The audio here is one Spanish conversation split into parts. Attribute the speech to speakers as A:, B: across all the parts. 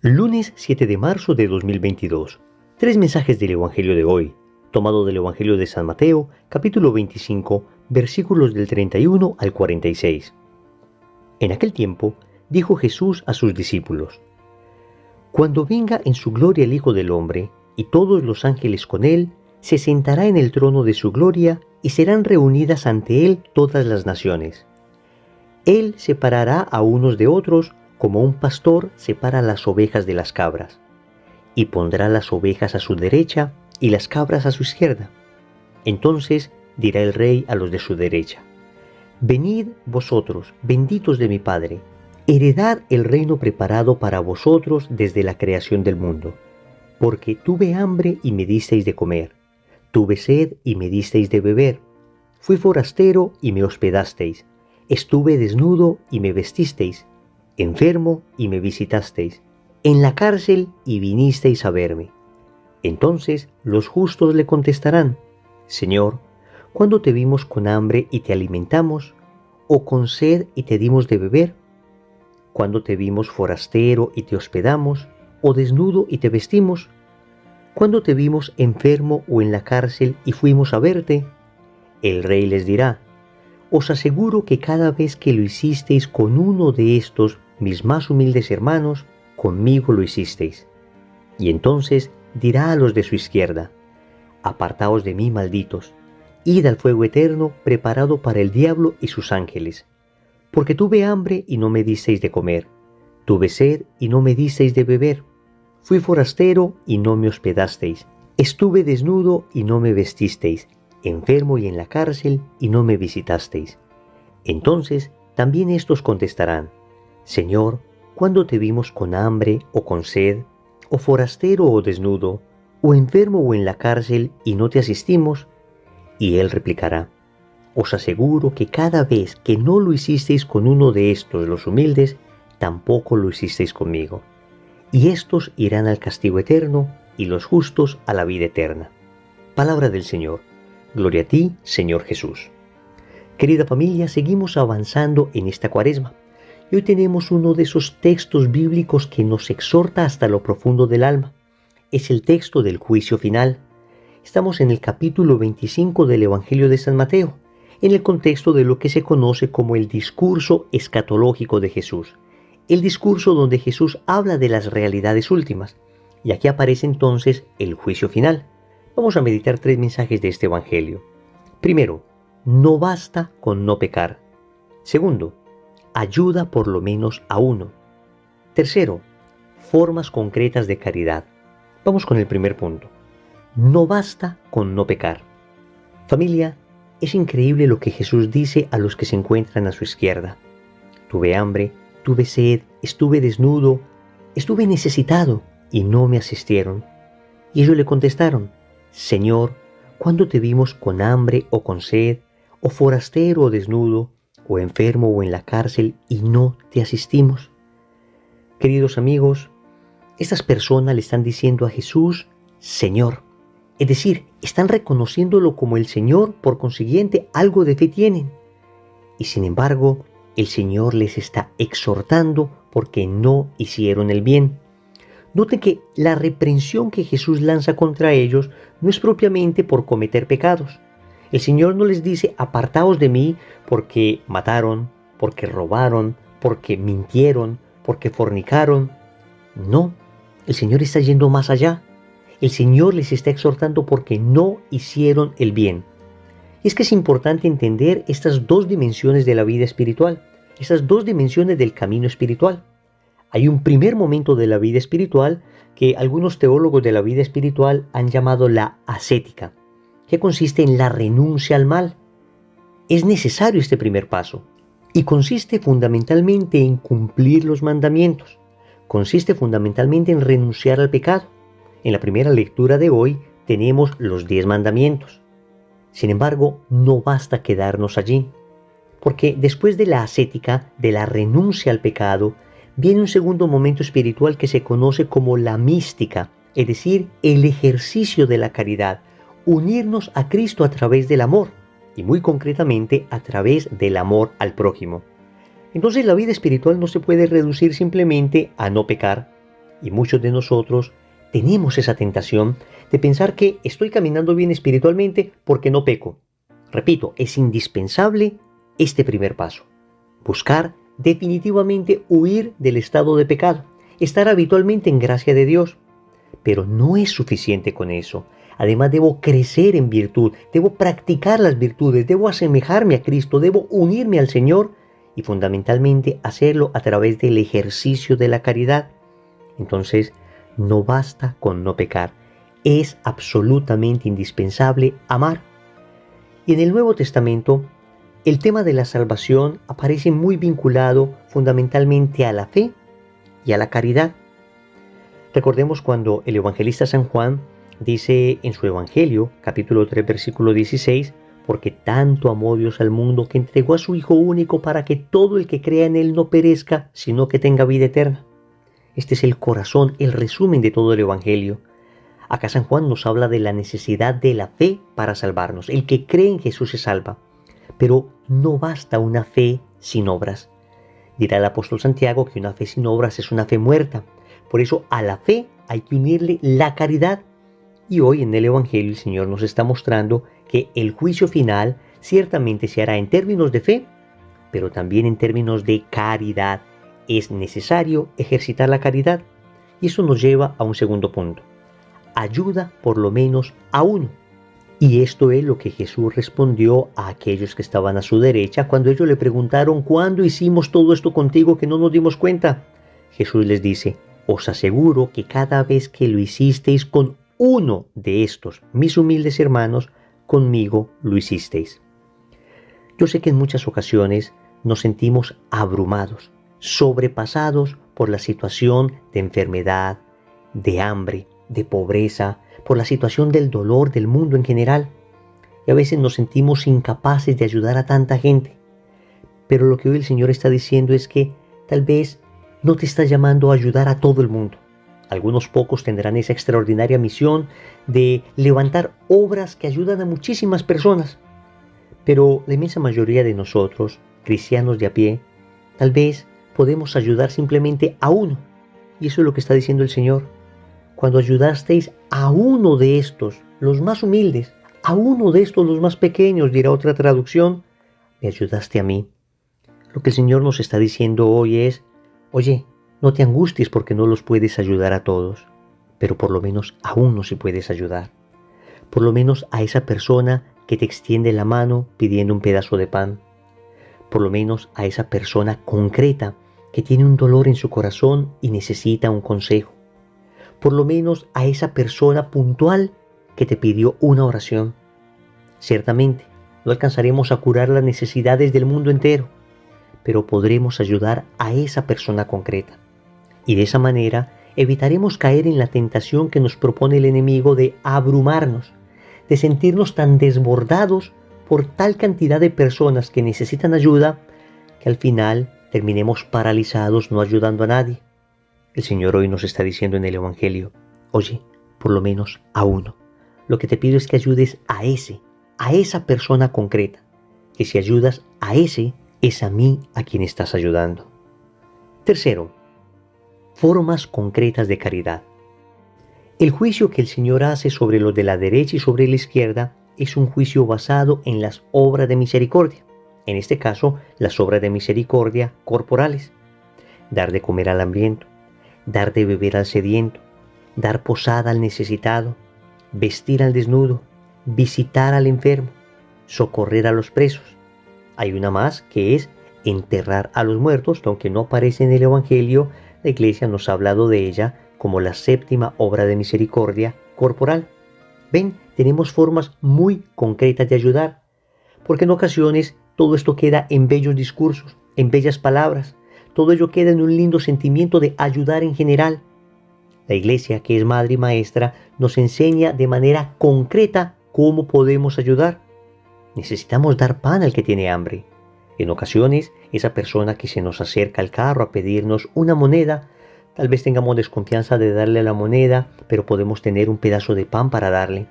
A: Lunes 7 de marzo de 2022. Tres mensajes del Evangelio de hoy, tomado del Evangelio de San Mateo, capítulo 25, versículos del 31 al 46. En aquel tiempo, dijo Jesús a sus discípulos: Cuando venga en su gloria el Hijo del Hombre, y todos los ángeles con él, se sentará en el trono de su gloria, y serán reunidas ante él todas las naciones. Él separará a unos de otros, como un pastor separa las ovejas de las cabras, y pondrá las ovejas a su derecha y las cabras a su izquierda. Entonces dirá el rey a los de su derecha: Venid vosotros, benditos de mi Padre, heredad el reino preparado para vosotros desde la creación del mundo. Porque tuve hambre y me disteis de comer, tuve sed y me disteis de beber, fui forastero y me hospedasteis, estuve desnudo y me vestisteis, enfermo y me visitasteis, en la cárcel y vinisteis a verme. Entonces los justos le contestarán: Señor, ¿cuándo te vimos con hambre y te alimentamos, o con sed y te dimos de beber? ¿Cuándo te vimos forastero y te hospedamos, o desnudo y te vestimos? ¿Cuándo te vimos enfermo o en la cárcel y fuimos a verte? El rey les dirá: Os aseguro que cada vez que lo hicisteis con uno de estos mis más humildes hermanos, conmigo lo hicisteis. Y entonces dirá a los de su izquierda: Apartaos de mí, malditos, id al fuego eterno preparado para el diablo y sus ángeles. Porque tuve hambre y no me disteis de comer, tuve sed y no me disteis de beber, fui forastero y no me hospedasteis, estuve desnudo y no me vestisteis, enfermo y en la cárcel y no me visitasteis. Entonces también estos contestarán: Señor, ¿cuándo te vimos con hambre o con sed, o forastero o desnudo, o enfermo o en la cárcel y no te asistimos? Y él replicará: Os aseguro que cada vez que no lo hicisteis con uno de estos los humildes, tampoco lo hicisteis conmigo. Y estos irán al castigo eterno, y los justos a la vida eterna. Palabra del Señor. Gloria a ti, Señor Jesús. Querida familia, seguimos avanzando en esta Cuaresma. Y hoy tenemos uno de esos textos bíblicos que nos exhorta hasta lo profundo del alma. Es el texto del juicio final. Estamos en el capítulo 25 del Evangelio de San Mateo, en el contexto de lo que se conoce como el discurso escatológico de Jesús. El discurso donde Jesús habla de las realidades últimas. Y aquí aparece entonces el juicio final. Vamos a meditar tres mensajes de este Evangelio. Primero, no basta con no pecar. Segundo, ayuda por lo menos a uno. Tercero, formas concretas de caridad. Vamos con el primer punto. No basta con no pecar. Familia, es increíble lo que Jesús dice a los que se encuentran a su izquierda. Tuve hambre, tuve sed, estuve desnudo, estuve necesitado y no me asistieron. Y ellos le contestaron: Señor, ¿cuándo te vimos con hambre o con sed, o forastero o desnudo, o enfermo o en la cárcel y no te asistimos? Queridos amigos, estas personas le están diciendo a Jesús Señor. Es decir, están reconociéndolo como el Señor, por consiguiente algo de fe tienen. Y sin embargo, el Señor les está exhortando porque no hicieron el bien. Noten que la reprensión que Jesús lanza contra ellos no es propiamente por cometer pecados. El Señor no les dice: apartaos de mí porque mataron, porque robaron, porque mintieron, porque fornicaron. No, el Señor está yendo más allá. El Señor les está exhortando porque no hicieron el bien. Y es que es importante entender estas dos dimensiones de la vida espiritual, estas dos dimensiones del camino espiritual. Hay un primer momento de la vida espiritual que algunos teólogos de la vida espiritual han llamado la ascética, que consiste en la renuncia al mal. Es necesario este primer paso y consiste fundamentalmente en cumplir los mandamientos. Consiste fundamentalmente en renunciar al pecado. En la primera lectura de hoy tenemos los 10 mandamientos. Sin embargo, no basta quedarnos allí, porque después de la ascética, de la renuncia al pecado, viene un segundo momento espiritual que se conoce como la mística, es decir, el ejercicio de la caridad, unirnos a Cristo a través del amor, y muy concretamente a través del amor al prójimo. Entonces la vida espiritual no se puede reducir simplemente a no pecar, Y muchos de nosotros tenemos esa tentación de pensar que estoy caminando bien espiritualmente porque no peco. Repito, es indispensable este primer paso. Buscar definitivamente huir del estado de pecado, estar habitualmente en gracia de Dios. Pero no es suficiente con eso. Además debo crecer en virtud, debo practicar las virtudes, debo asemejarme a Cristo, debo unirme al Señor y fundamentalmente hacerlo a través del ejercicio de la caridad. Entonces, no basta con no pecar, es absolutamente indispensable amar. Y en el Nuevo Testamento, el tema de la salvación aparece muy vinculado fundamentalmente a la fe y a la caridad. Recordemos cuando el evangelista San Juan dice en su Evangelio, capítulo 3, versículo 16, porque tanto amó Dios al mundo que entregó a su Hijo único para que todo el que crea en Él no perezca, sino que tenga vida eterna. Este es el corazón, el resumen de todo el Evangelio. Acá San Juan nos habla de la necesidad de la fe para salvarnos. El que cree en Jesús se salva. Pero no basta una fe sin obras. Dirá el apóstol Santiago que una fe sin obras es una fe muerta. Por eso a la fe hay que unirle la caridad. Y hoy en el Evangelio el Señor nos está mostrando que el juicio final ciertamente se hará en términos de fe, pero también en términos de caridad. Es necesario ejercitar la caridad. Y eso nos lleva a un segundo punto. Ayuda por lo menos a uno. Y esto es lo que Jesús respondió a aquellos que estaban a su derecha cuando ellos le preguntaron: ¿cuándo hicimos todo esto contigo que no nos dimos cuenta? Jesús les dice: os aseguro que cada vez que lo hicisteis con uno de estos, mis humildes hermanos, conmigo lo hicisteis. Yo sé que en muchas ocasiones nos sentimos abrumados, sobrepasados por la situación de enfermedad, de hambre, de pobreza, por la situación del dolor del mundo en general. Y a veces nos sentimos incapaces de ayudar a tanta gente. Pero lo que hoy el Señor está diciendo es que tal vez no te está llamando a ayudar a todo el mundo. Algunos pocos tendrán esa extraordinaria misión de levantar obras que ayudan a muchísimas personas. Pero la inmensa mayoría de nosotros, cristianos de a pie, tal vez podemos ayudar simplemente a uno. Y eso es lo que está diciendo el Señor. Cuando ayudasteis a uno de estos, los más humildes, a uno de estos, los más pequeños, dirá otra traducción, me ayudaste a mí. Lo que el Señor nos está diciendo hoy es: oye, no te angusties porque no los puedes ayudar a todos, pero por lo menos a uno sí puedes ayudar. Por lo menos a esa persona que te extiende la mano pidiendo un pedazo de pan. Por lo menos a esa persona concreta que tiene un dolor en su corazón y necesita un consejo. Por lo menos a esa persona puntual que te pidió una oración. Ciertamente, no alcanzaremos a curar las necesidades del mundo entero, pero podremos ayudar a esa persona concreta. Y de esa manera evitaremos caer en la tentación que nos propone el enemigo de abrumarnos, de sentirnos tan desbordados por tal cantidad de personas que necesitan ayuda, que al final terminemos paralizados no ayudando a nadie. El Señor hoy nos está diciendo en el Evangelio: oye, por lo menos a uno. Lo que te pido es que ayudes a esa persona concreta. Que si ayudas a ese, es a mí a quien estás ayudando. Tercero, formas concretas de caridad. El juicio que el Señor hace sobre los de la derecha y sobre la izquierda es un juicio basado en las obras de misericordia. En este caso, las obras de misericordia corporales. Dar de comer al hambriento, dar de beber al sediento, dar posada al necesitado, vestir al desnudo, visitar al enfermo, socorrer a los presos. Hay una más que es enterrar a los muertos, que aunque no aparece en el Evangelio, la Iglesia nos ha hablado de ella como la séptima obra de misericordia corporal. Ven, tenemos formas muy concretas de ayudar, porque en ocasiones todo esto queda en bellos discursos, en bellas palabras. Todo ello queda en un lindo sentimiento de ayudar en general. La Iglesia, que es madre y maestra, nos enseña de manera concreta cómo podemos ayudar. Necesitamos dar pan al que tiene hambre. En ocasiones, esa persona que se nos acerca al carro a pedirnos una moneda, tal vez tengamos desconfianza de darle la moneda, pero podemos tener un pedazo de pan para darle.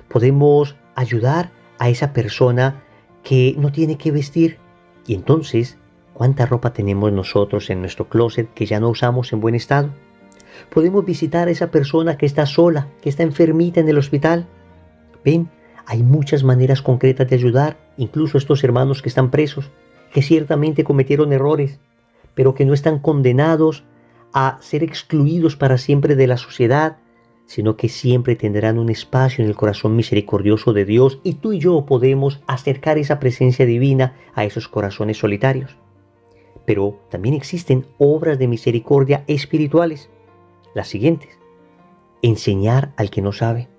A: Podemos ayudar a esa persona que no tiene que vestir. Y entonces, ¿cuánta ropa tenemos nosotros en nuestro closet que ya no usamos en buen estado? Podemos visitar a esa persona que está sola, que está enfermita en el hospital. Ven, hay muchas maneras concretas de ayudar, incluso a estos hermanos que están presos, que ciertamente cometieron errores, pero que no están condenados a ser excluidos para siempre de la sociedad, sino que siempre tendrán un espacio en el corazón misericordioso de Dios, y tú y yo podemos acercar esa presencia divina a esos corazones solitarios. Pero también existen obras de misericordia espirituales. Las siguientes: enseñar al que no sabe,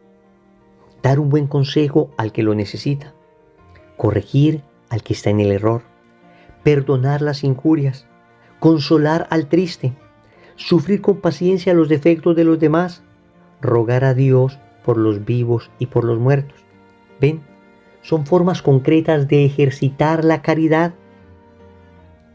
A: dar un buen consejo al que lo necesita, corregir al que está en el error, perdonar las injurias, consolar al triste, sufrir con paciencia los defectos de los demás, rogar a Dios por los vivos y por los muertos. Ven, son formas concretas de ejercitar la caridad.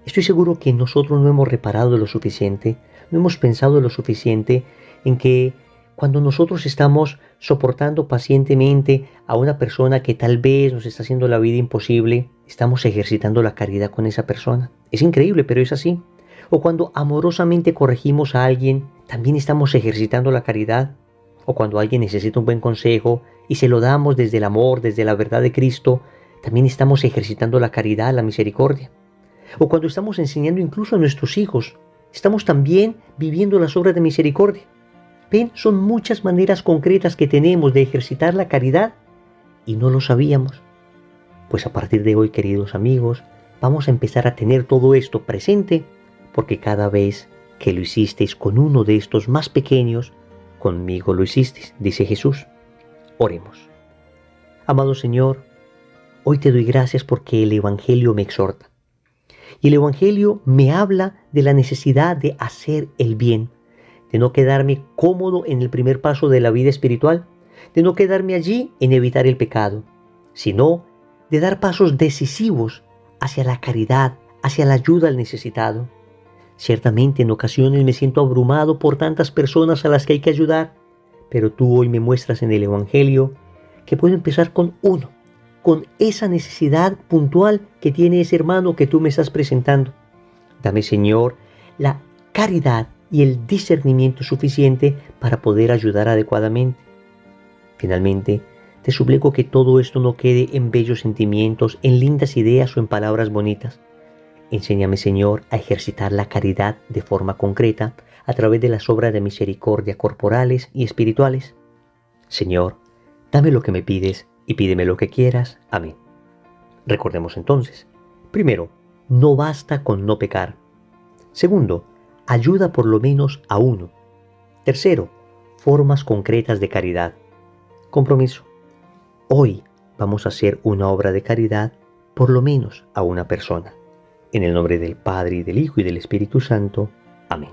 A: Estoy seguro que nosotros no hemos reparado lo suficiente, no hemos pensado lo suficiente en que cuando nosotros estamos soportando pacientemente a una persona que tal vez nos está haciendo la vida imposible, estamos ejercitando la caridad con esa persona. Es increíble, pero es así. O cuando amorosamente corregimos a alguien, también estamos ejercitando la caridad. O cuando alguien necesita un buen consejo y se lo damos desde el amor, desde la verdad de Cristo, también estamos ejercitando la caridad, la misericordia. O cuando estamos enseñando incluso a nuestros hijos, estamos también viviendo las obras de misericordia. Ven, son muchas maneras concretas que tenemos de ejercitar la caridad y no lo sabíamos. Pues a partir de hoy, queridos amigos, vamos a empezar a tener todo esto presente, porque cada vez que lo hicisteis con uno de estos más pequeños, conmigo lo hicisteis, dice Jesús. Oremos. Amado Señor, hoy te doy gracias porque el Evangelio me exhorta. Y el Evangelio me habla de la necesidad de hacer el bien, de no quedarme cómodo en el primer paso de la vida espiritual, de no quedarme allí en evitar el pecado, sino de dar pasos decisivos hacia la caridad, hacia la ayuda al necesitado. Ciertamente en ocasiones me siento abrumado por tantas personas a las que hay que ayudar, pero tú hoy me muestras en el Evangelio que puedo empezar con uno, con esa necesidad puntual que tiene ese hermano que tú me estás presentando. Dame, Señor, la caridad y el discernimiento suficiente para poder ayudar adecuadamente. Finalmente, te suplico que todo esto no quede en bellos sentimientos, en lindas ideas o en palabras bonitas. Enséñame, Señor, a ejercitar la caridad de forma concreta a través de las obras de misericordia corporales y espirituales. Señor, dame lo que me pides y pídeme lo que quieras. Amén. Recordemos entonces: primero, no basta con no pecar. Segundo, ayuda por lo menos a uno. Tercero, formas concretas de caridad. Compromiso: hoy vamos a hacer una obra de caridad por lo menos a una persona. En el nombre del Padre, y del Hijo, y del Espíritu Santo. Amén.